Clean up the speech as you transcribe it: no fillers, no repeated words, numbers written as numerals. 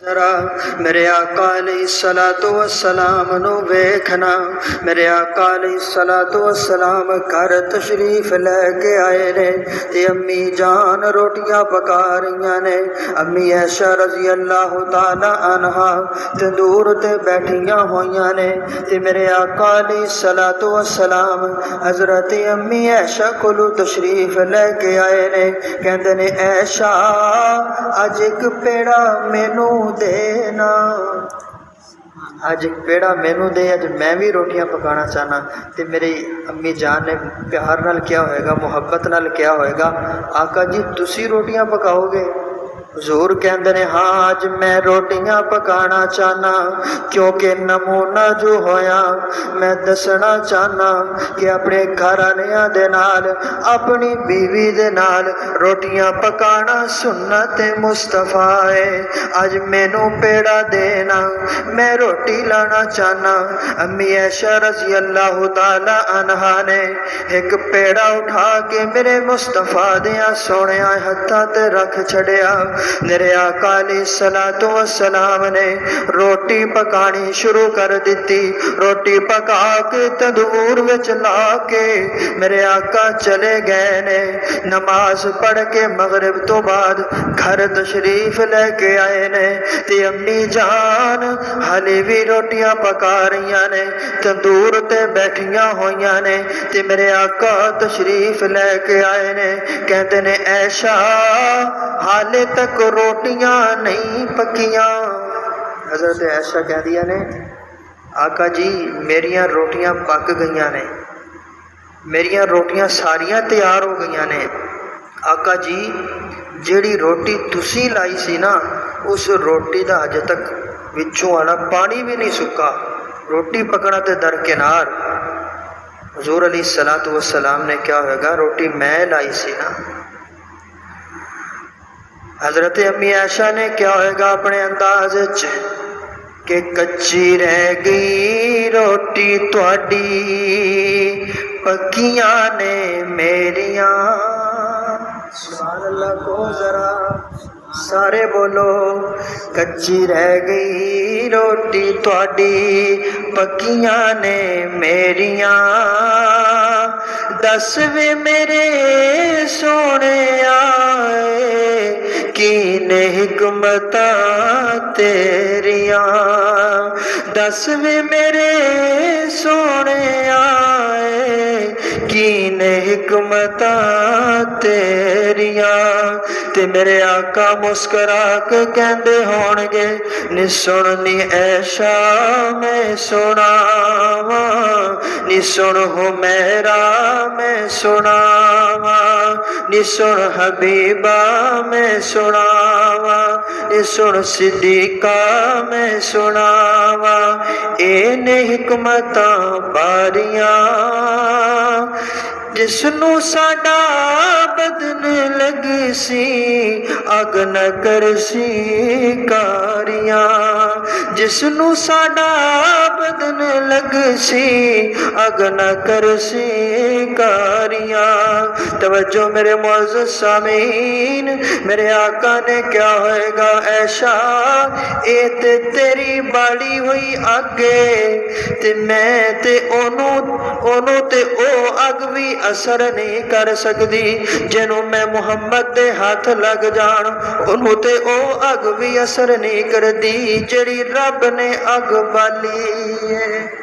ذرا میرے آقا علیہ الصلوۃ والسلام نو ویکھنا، میرے آقا علیہ الصلوۃ والسلام گھر تشریف لے کے آئے نے تے امی جان روٹیاں پکا رہیاں نے۔ امی عائشہ رضی اللہ تعالی عنہا تندور تے بیٹھیاں ہوئیاں نے تے میرے آقا علیہ الصلوۃ والسلام حضرت امی عائشہ کولو تشریف لے کے آئے نے۔ کہندے نے عائشہ اج ایک پیڑا مینوں دینا، اج ایک پیڑا مینوں دے، اج میں بھی روٹیاں پکانا چاہنا۔ تے میری امی جان نے پیار نال کیا ہوئے گا، محبت نال کیا ہوئے گا، آقا جی تسی روٹیاں پکاؤ گے؟ حضور کہندے نے ہاں اج میں روٹیاں پکانا چاہنا، کیونکہ نمونہ جو ہویا میں دسنا چاہنا کہ اپنے گھر آلیاں دے نال اپنی بیوی دے نال روٹیاں پکانا سنت مصطفیٰ ہے۔ اج مینوں پیڑا دینا، میں روٹی لانا چاہنا۔ امی عائشہ رضی اللہ تعالی عنہا نے ایک پیڑا اٹھا کے میرے مصطفیٰ دیاں سونیاں ہتھاں تے رکھ چھڑیا۔ میرے آقا علیہ الصلوۃ والسلام نے روٹی پکانی شروع کر دیتی۔ روٹی پکا کے تندور وچ لا کے میرے آقا چلے گئے نے۔ نماز پڑھ کے مغرب تو بعد گھر تشریف لے کے آئے نے تے امی جان حالے بھی روٹیاں پکا رہیاں نے، تندور تے بیٹھیاں ہوئیاں نے تے میرے آقا تشریف لے کے آئے نے۔ کہتے نے عائشہ حالے تک روٹیاں نہیں پکیاں۔ حضرت عائشہ کہہ دیا نے آقا جی میریاں روٹیاں پک گئیاں نے، میریاں روٹیاں ساریاں تیار ہو گئیاں نے۔ آقا جی جیڑی روٹی تسی لائی سی نا اس روٹی دا اج تک وچوں والا پانی بھی نہیں سکا، روٹی پکنا تے درکنار۔ حضور علیہ الصلوۃ والسلام نے کیا ہوئے گا، روٹی میں لائی سی نا۔ حضرت امی عائشہ نے کیا ہوئے گا اپنے انداز کہ کچی رہ گئی روٹی تواڈی پکیاں نے میریاں۔ سبحان اللہ کو ذرا سارے بولو، کچی رہ گئی روٹی تواڈی پکیاں نے میریاں۔ دس وے میرے سونے آئے کی نے حکمتاں تیریاں، دس وے میرے سونے آئے کی نے حکمتاں تیریاں۔ تے میرے آقا مسکرا کے کہندے ہون گے نی سن نی عائشہ میں سناواں، نی سن حمیرہ میں سناواں، نی سن حبیبہ میں سناواں، نی سن صدیقہ میں سناواں، اے نے حکمتاں باریاں۔ جس نو ساڈا بدن لگ سی اگ نہ کر سی کاریاں، جس نو ساڈا بدن لگ سی اگ نہ کر سی کاریاں۔ توجہ میرے معزز سامعین، میرے آقا نے کیا ہوئے گا عائشہ اے تے تیری بالی ہوئی اگے تے میں تے اونوں تے او اگ بھی اثر نہیں کر سکتی، جنوں میں محمد دے ہاتھ لگ جان انہوں تے او اگ بھی اثر نہیں کر دی جڑی رب نے اگ بالی ہے۔